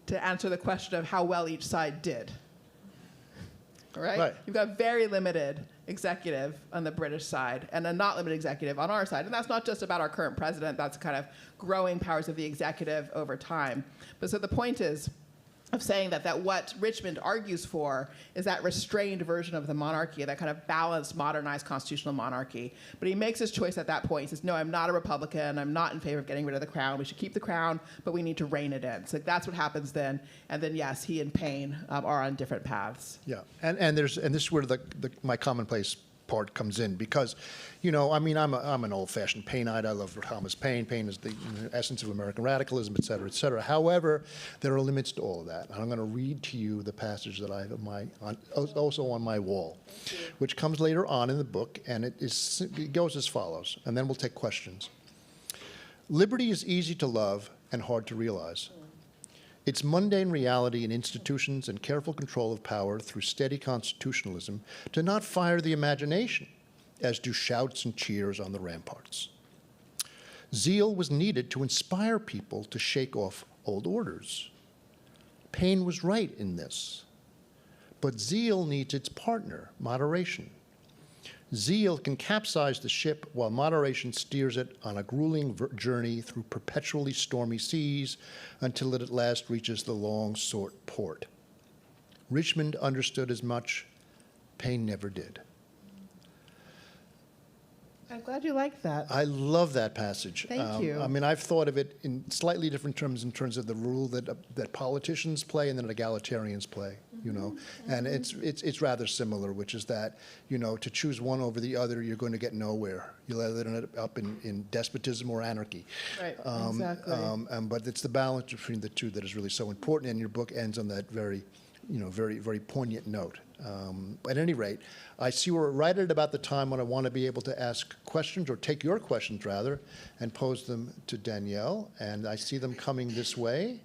to answer the question of how well each side did. All right? You've got very limited executive on the British side and a not limited executive on our side. And that's not just about our current president. That's kind of growing powers of the executive over time. But so the point is, of saying that what Richmond argues for is that restrained version of the monarchy, that kind of balanced, modernized constitutional monarchy. But he makes his choice at that point. He says, no, I'm not a Republican. I'm not in favor of getting rid of the crown. We should keep the crown, but we need to rein it in. So that's what happens then. And then, yes, he and Paine are on different paths. Yeah, and this is where my commonplace part comes in, because, I'm an old-fashioned Paineite. I love Thomas Paine. Paine is the essence of American radicalism, et cetera, et cetera. However, there are limits to all of that. And I'm going to read to you the passage that I have also on my wall, which comes later on in the book, and it goes as follows, and then we'll take questions. Liberty is easy to love and hard to realize. Its mundane reality in institutions and careful control of power through steady constitutionalism do not fire the imagination, as do shouts and cheers on the ramparts. Zeal was needed to inspire people to shake off old orders. Paine was right in this. But zeal needs its partner, moderation. Zeal can capsize the ship while moderation steers it on a grueling journey through perpetually stormy seas until it at last reaches the long-sought port. Richmond understood as much Paine never did. I'm glad you like that. I love that passage. Thank you. I mean, I've thought of it in slightly different terms in terms of the role that politicians play and that egalitarians play, you know. And it's rather similar, which is that, you know, to choose one over the other, you're going to get nowhere. You'll either end up in despotism or anarchy. Right, exactly. But it's the balance between the two that is really so important, and your book ends on that very, you know, very poignant note. At any rate, I see we're right at about the time when I want to be able to ask questions, or take your questions rather, and pose them to Danielle. And I see them coming this way.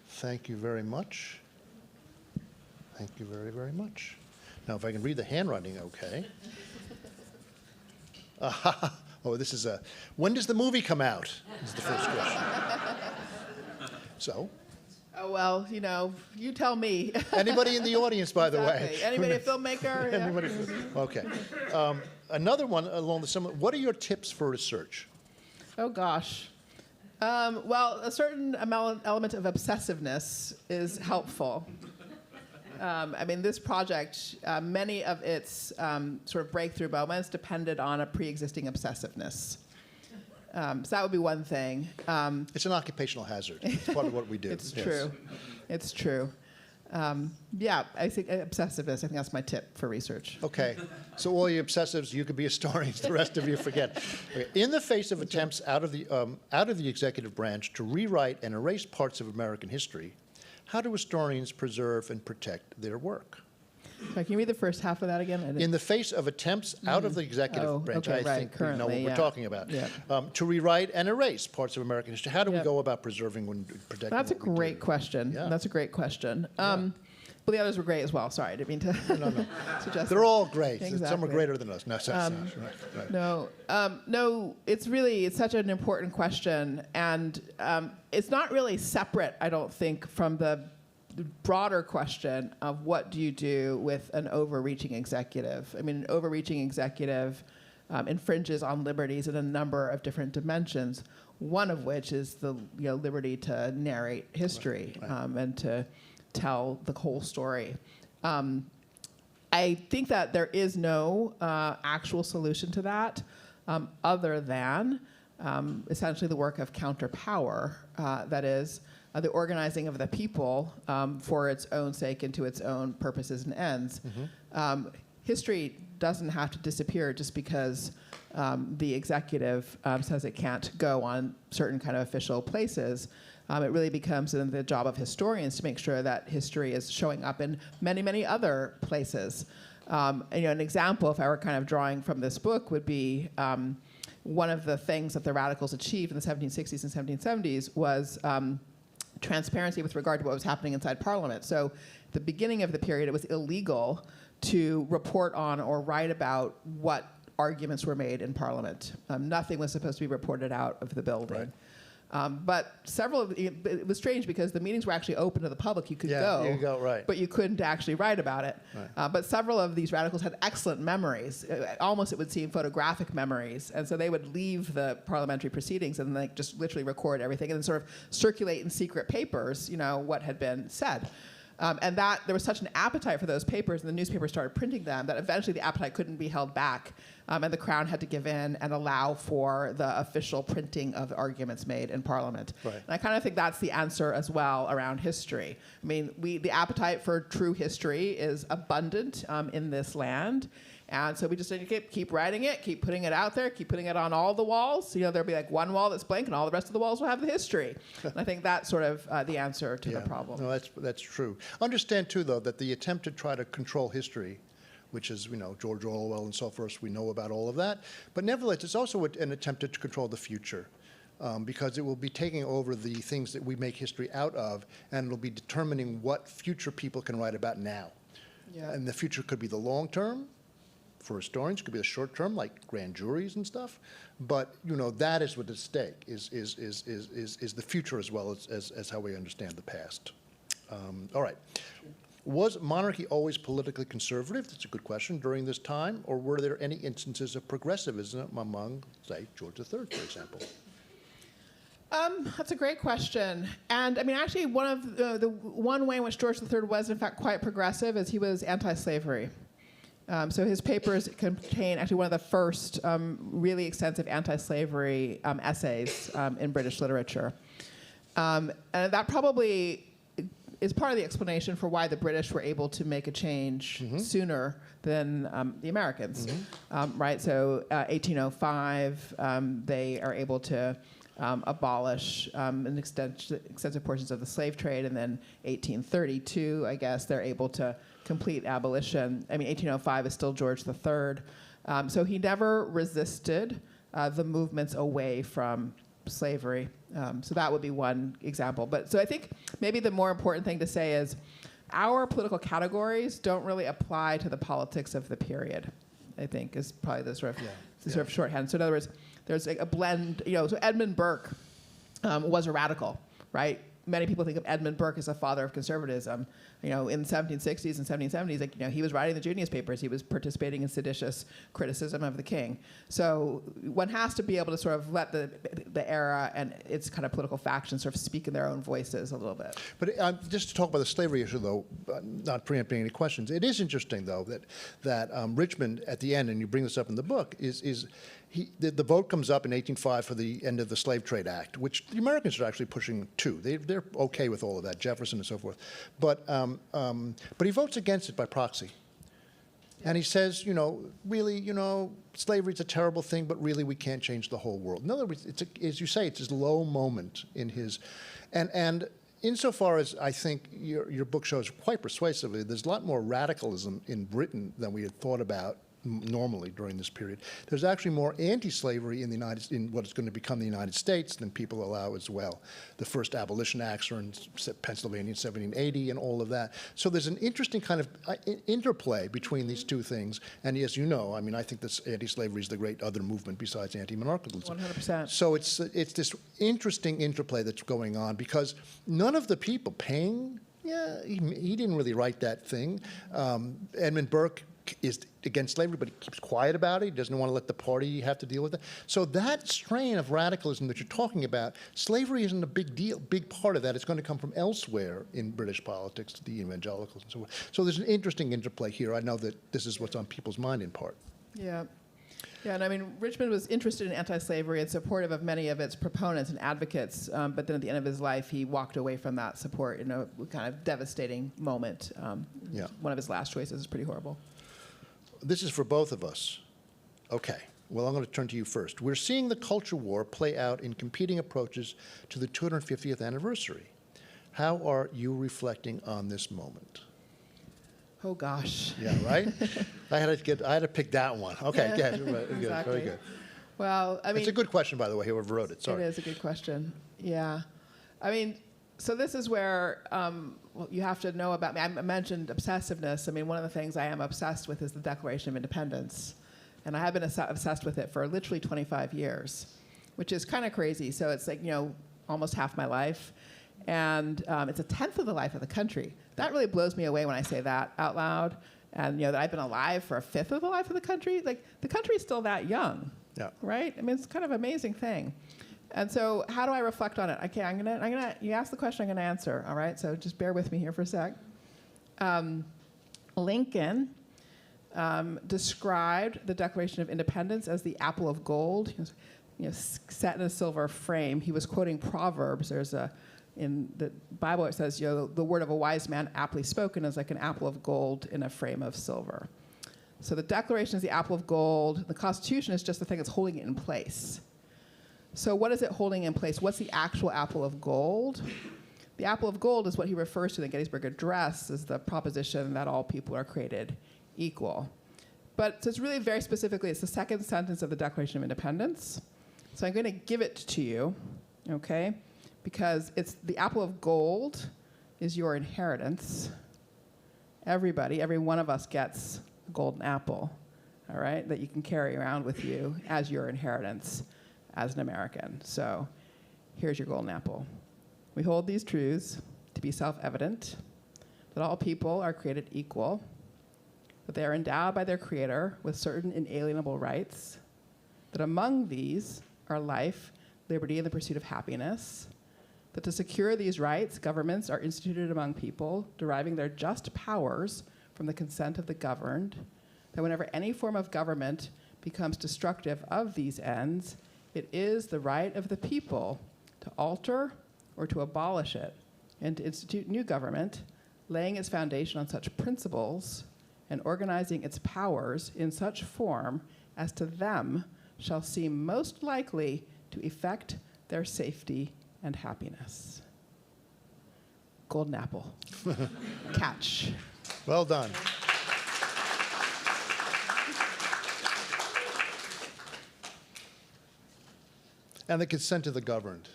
Thank you very much. Thank you very, very much. Now, if I can read the handwriting okay. Oh, this is when does the movie come out? Is the first question. So? Oh, well, you know, you tell me. Anybody in the audience, by the way? Anybody a filmmaker? Yeah. Anybody? Okay. Another one along the similar, what are your tips for research? Oh, gosh. Well, a certain element of obsessiveness is helpful. I mean, this project, many of its sort of breakthrough moments depended on a pre-existing obsessiveness. So that would be one thing. It's an occupational hazard. It's part of what we do. It's true. It's true. Yeah, I think obsessiveness, I think that's my tip for research. Okay. So all you obsessives, you could be historians. The rest of you forget. Okay. In the face of attempts out of the executive branch to rewrite and erase parts of American history, how do historians preserve and protect their work? Sorry, can you read the first half of that again? In the face of attempts out of the executive branch, okay, I think we know what we're talking about, to rewrite and erase parts of American history. How do we go about preserving and protecting? That's a great question. Yeah. That's a great question. But the others were great as well. Sorry, I didn't mean to No. suggest. They're all great. Exactly. Some are greater than us. No, right. No, it's such an important question, and it's not really separate, I don't think, from the broader question of what do you do with an overreaching executive. I mean, an overreaching executive infringes on liberties in a number of different dimensions, one of which is the liberty to narrate history and to tell the whole story. I think that there is no actual solution to that other than essentially the work of counterpower, that is, the organizing of the people for its own sake and to its own purposes and ends. History doesn't have to disappear just because the executive says it can't go on certain kind of official places. It really becomes the job of historians to make sure that history is showing up in many, many other places. An example, if I were kind of drawing from this book, would be one of the things that the radicals achieved in the 1760s and 1770s was transparency with regard to what was happening inside Parliament. So at the beginning of the period, it was illegal to report on or write about what arguments were made in Parliament. Nothing was supposed to be reported out of the building. Right. But it was strange because the meetings were actually open to the public. You could go, but you couldn't actually write about it. Right. But several of these radicals had excellent memories, almost it would seem photographic memories. And so they would leave the parliamentary proceedings and just literally record everything and then sort of circulate in secret papers, what had been said. And that there was such an appetite for those papers, and the newspapers started printing them, that eventually the appetite couldn't be held back, and the Crown had to give in and allow for the official printing of the arguments made in Parliament. Right. And I kind of think that's the answer as well around history. I mean, the appetite for true history is abundant in this land. And so we just need to keep writing it, keep putting it out there, keep putting it on all the walls. There'll be like one wall that's blank and all the rest of the walls will have the history. And I think that's sort of the answer to the problem. No, that's true. Understand, too, though, that the attempt to try to control history, which is, George Orwell and so forth, we know about all of that. But nevertheless, it's also an attempt to control the future. Because it will be taking over the things that we make history out of, and it'll be determining what future people can write about now. Yeah. And the future could be the long term. For historians, it could be the short term, like grand juries and stuff. But that is what's at stake: is the future as well as how we understand the past. All right. Was monarchy always politically conservative? That's a good question. During this time, or were there any instances of progressivism among, say, George III, for example? That's a great question. And I mean, actually, one of the one way in which George III was, in fact, quite progressive is he was anti-slavery. So his papers contain actually one of the first really extensive anti-slavery essays in British literature. And that probably is part of the explanation for why the British were able to make a change sooner than the Americans, right? So 1805, they are able to abolish extensive portions of the slave trade, and then 1832, I guess, they're able to complete abolition. I mean, 1805 is still George III. So he never resisted the movements away from slavery. So that would be one example. But so I think maybe the more important thing to say is our political categories don't really apply to the politics of the period, I think, is probably the sort of shorthand. So in other words, there's a blend, so Edmund Burke was a radical, right? Many people think of Edmund Burke as the father of conservatism. In the 1760s and 1770s, he was writing the Junius Papers. He was participating in seditious criticism of the king. So one has to be able to sort of let the era and its kind of political factions sort of speak in their own voices a little bit. But just to talk about the slavery issue, though, not preempting any questions, it is interesting, though, that Richmond at the end, and you bring this up in the book, the vote comes up in 1805 for the end of the Slave Trade Act, which the Americans are actually pushing too. They're okay with all of that, Jefferson and so forth. But he votes against it by proxy. And he says, really, slavery's a terrible thing, but really we can't change the whole world. In other words, as you say, it's this low moment in his, and insofar as I think your book shows quite persuasively, there's a lot more radicalism in Britain than we had thought about normally during this period. There's actually more anti-slavery in what is going to become the United States than people allow as well. The first abolition acts are in Pennsylvania in 1780 and all of that. So there's an interesting kind of interplay between these two things. And as you know, I mean, I think this anti-slavery is the great other movement besides anti-monarchalism. 100%. So it's this interesting interplay that's going on because none of the people, Paine, he didn't really write that thing. Edmund Burke is against slavery, but he keeps quiet about it. He doesn't want to let the party have to deal with it. So that strain of radicalism that you're talking about, slavery isn't a big deal, big part of that. It's going to come from elsewhere in British politics, the evangelicals and so forth. So there's an interesting interplay here. I know that this is what's on people's mind in part. Yeah. Yeah, and I mean, Richmond was interested in anti-slavery and supportive of many of its proponents and advocates, but then at the end of his life, he walked away from that support in a kind of devastating moment. One of his last choices is pretty horrible. This is for both of us. Okay, well, I'm going to turn to you first. We're seeing the culture war play out in competing approaches to the 250th anniversary. How are you reflecting on this moment? Oh, gosh. Yeah, right? I had to pick that one. Okay, yeah, exactly. Very good. Well, I mean, it's a good question, by the way, whoever wrote it. Sorry. It is a good question. Yeah. I mean, so this is where you have to know about me. I mentioned obsessiveness. I mean, one of the things I am obsessed with is the Declaration of Independence. And I have been obsessed with it for literally 25 years, which is kind of crazy. So it's like, almost half my life. And it's a tenth of the life of the country. That really blows me away when I say that out loud. And, that I've been alive for a fifth of the life of the country. Like, the country's still that young, right? I mean, it's kind of an amazing thing. And so how do I reflect on it? Okay, I'm gonna. You ask the question, I'm gonna answer. All right, so just bear with me here for a sec. Lincoln described the Declaration of Independence as the apple of gold. He was, set in a silver frame. He was quoting Proverbs. In the Bible it says, the word of a wise man aptly spoken is like an apple of gold in a frame of silver. So the Declaration is the apple of gold. The Constitution is just the thing that's holding it in place. So what is it holding in place? What's the actual apple of gold? The apple of gold is what he refers to in the Gettysburg Address as the proposition that all people are created equal. But so it's really very specifically, it's the second sentence of the Declaration of Independence. So I'm going to give it to you, okay? Because it's the apple of gold is your inheritance. Everybody, every one of us gets a golden apple, all right, that you can carry around with you as your inheritance as an American. So here's your golden apple. We hold these truths to be self-evident, that all people are created equal, that they are endowed by their Creator with certain inalienable rights, that among these are life, liberty, and the pursuit of happiness. That to secure these rights, governments are instituted among people, deriving their just powers from the consent of the governed. That whenever any form of government becomes destructive of these ends, it is the right of the people to alter or to abolish it, and to institute new government, laying its foundation on such principles and organizing its powers in such form as to them shall seem most likely to effect their safety and happiness. Golden apple. Catch. Well done. And the consent of the governed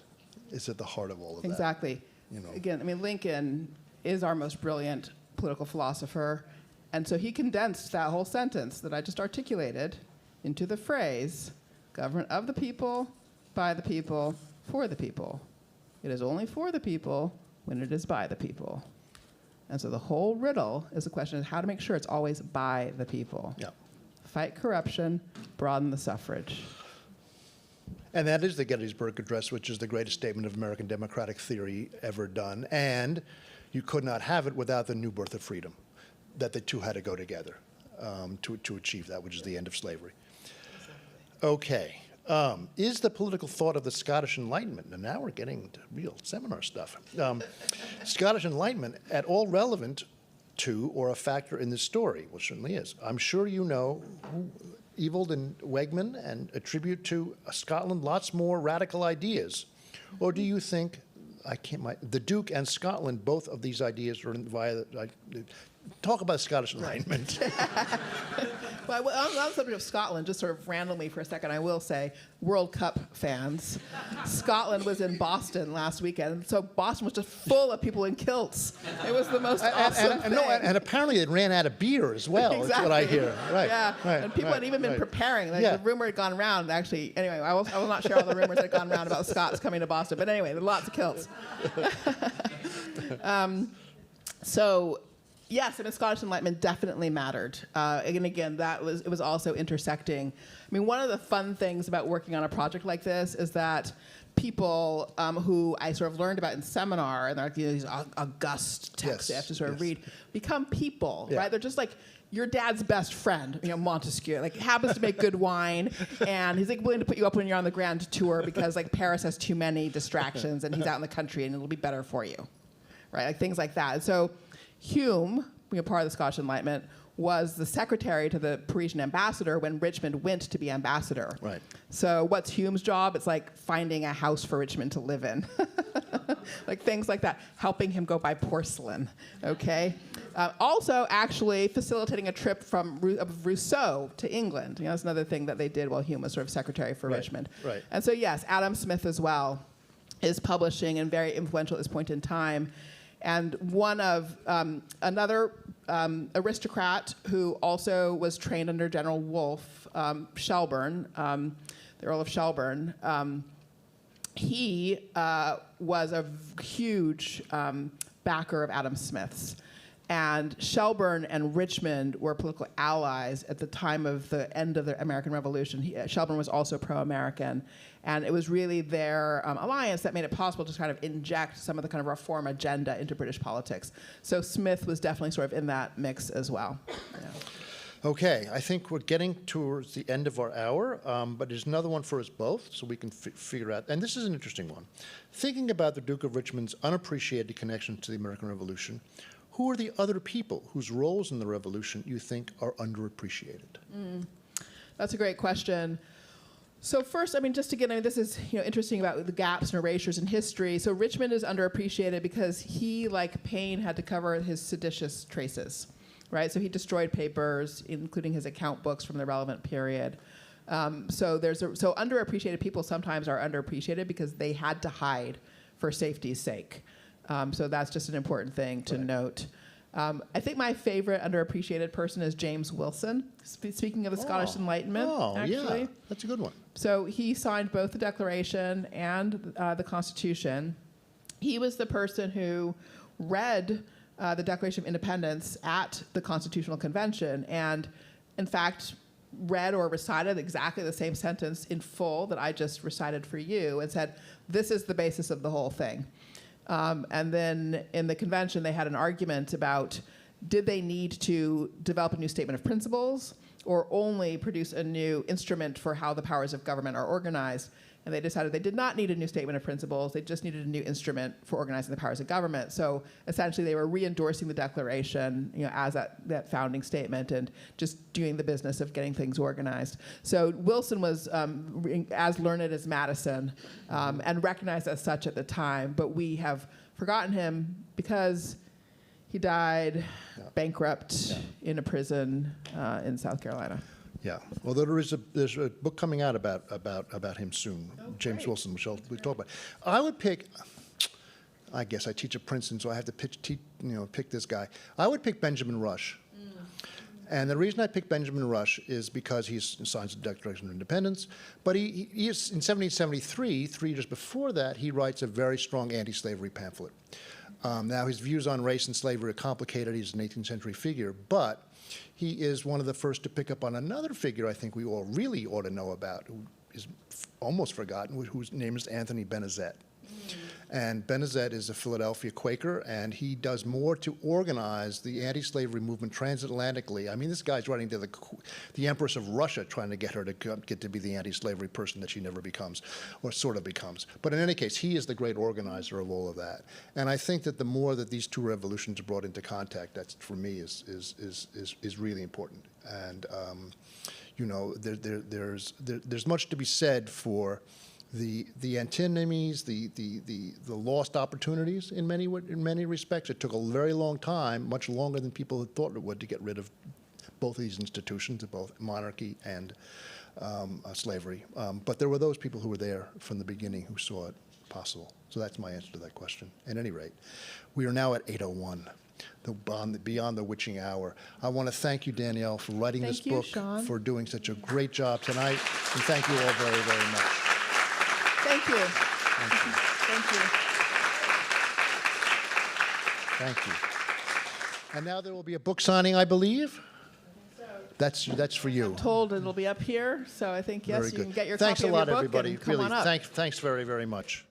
is at the heart of all of that. Exactly. You know. Again, I mean, Lincoln is our most brilliant political philosopher, and so he condensed that whole sentence that I just articulated into the phrase, government of the people, by the people, for the people. It is only for the people when it is by the people. And so the whole riddle is the question of how to make sure it's always by the people. Yeah. Fight corruption, broaden the suffrage. And that is the Gettysburg Address, which is the greatest statement of American democratic theory ever done. And you could not have it without the new birth of freedom, that the two had to go together to achieve that, which is the end of slavery. Okay. Is the political thought of the Scottish Enlightenment, and now we're getting to real seminar stuff, Scottish Enlightenment at all relevant to or a factor in this story? Well, certainly is. I'm sure you know Ewald and Wegman and attribute to Scotland lots more radical ideas. Or do you think, the Duke and Scotland, both of these ideas are via talk about Scottish Enlightenment. Well, on the subject of Scotland, just sort of randomly for a second, I will say, World Cup fans, Scotland was in Boston last weekend, so Boston was just full of people in kilts. It was the most awesome thing. And apparently it ran out of beer as well, Exactly. is what I hear. Right, yeah, right, and people had even been preparing. Like Yeah. the rumor had gone around, actually. Anyway, I will not share all the rumors that had gone around about Scots coming to Boston, but anyway, there were lots of kilts. So, yes, and the Scottish Enlightenment definitely mattered. And again, it was also intersecting. I mean, one of the fun things about working on a project like this is that people who I sort of learned about in seminar, and they're like, these august texts you have to sort of read, become people, right? They're just like your dad's best friend, Montesquieu, like happens to make good wine, and he's like willing to put you up when you're on the grand tour because like Paris has too many distractions, and he's out in the country, and it'll be better for you, right? Like things like that. And so Hume, part of the Scottish Enlightenment, was the secretary to the Parisian ambassador when Richmond went to be ambassador. Right. So what's Hume's job? It's like finding a house for Richmond to live in. Like things like that, helping him go buy porcelain, okay? Also, actually facilitating a trip of Rousseau to England. That's another thing that they did while Hume was sort of secretary for Richmond. Right. And so yes, Adam Smith as well is publishing and very influential at this point in time. And one of another aristocrat who also was trained under General Wolfe, Shelburne, the Earl of Shelburne, he was a huge backer of Adam Smith's. And Shelburne and Richmond were political allies at the time of the end of the American Revolution. Shelburne was also pro-American. And it was really their alliance that made it possible to kind of inject some of the kind of reform agenda into British politics. So Smith was definitely sort of in that mix as well. Yeah. Okay, I think we're getting towards the end of our hour, but there's another one for us both, so we can figure out, and this is an interesting one. Thinking about the Duke of Richmond's unappreciated connection to the American Revolution, who are the other people whose roles in the Revolution you think are underappreciated? That's a great question. So first, just to get, this is interesting about the gaps and erasures in history. So Richmond is underappreciated because he, like Paine, had to cover his seditious traces, right? So he destroyed papers, including his account books from the relevant period. So underappreciated people sometimes are underappreciated because they had to hide for safety's sake. So that's just an important thing to note. I think my favorite underappreciated person is James Wilson, speaking of the Scottish Enlightenment, actually. Yeah, that's a good one. So he signed both the Declaration and the Constitution. He was the person who read the Declaration of Independence at the Constitutional Convention and, in fact, read or recited exactly the same sentence in full that I just recited for you and said, this is the basis of the whole thing. And then in the convention, they had an argument about, did they need to develop a new statement of principles or only produce a new instrument for how the powers of government are organized? And they decided they did not need a new statement of principles. They just needed a new instrument for organizing the powers of government. So essentially, they were re-endorsing the Declaration, as that founding statement and just doing the business of getting things organized. So Wilson was as learned as Madison and recognized as such at the time. But we have forgotten him because he died bankrupt in a prison in South Carolina. Yeah, although there's a book coming out about him soon, James great. Wilson, which we talk about. I would pick. I guess I teach at Princeton, so I have to pick this guy. I would pick Benjamin Rush, and the reason I pick Benjamin Rush is because he signs the Declaration of Independence. But he is in 1773, 3 years before that, he writes a very strong anti-slavery pamphlet. Now his views on race and slavery are complicated. He's an 18th century figure, but he is one of the first to pick up on another figure I think we all really ought to know about, who is almost forgotten, whose name is Anthony Benezet. And Benezet is a Philadelphia Quaker, and he does more to organize the anti-slavery movement transatlantically. I mean, this guy's writing to the Empress of Russia, trying to get her to get to be the anti-slavery person that she never becomes, or sort of becomes. But in any case, he is the great organizer of all of that. And I think that the more that these two revolutions are brought into contact, that's, for me, is really important. And there's much to be said for the antinomies, the lost opportunities in many respects. It took a very long time, much longer than people had thought it would, to get rid of both of these institutions, both monarchy and slavery. But there were those people who were there from the beginning who saw it possible. So that's my answer to that question. At any rate, we are now at 8:01. Beyond the Witching Hour. I want to thank you, Danielle, for writing this book, Sean. for doing such a great job tonight, and thank you all very, very much. Thank you. Thank you. Thank you. Thank you. And now there will be a book signing, I believe. That's for you. I'm told it'll be up here, so I think, yes, Very you good. can get your Thanks copy a lot, of your book everybody. and come Really, on up. thanks very, very much.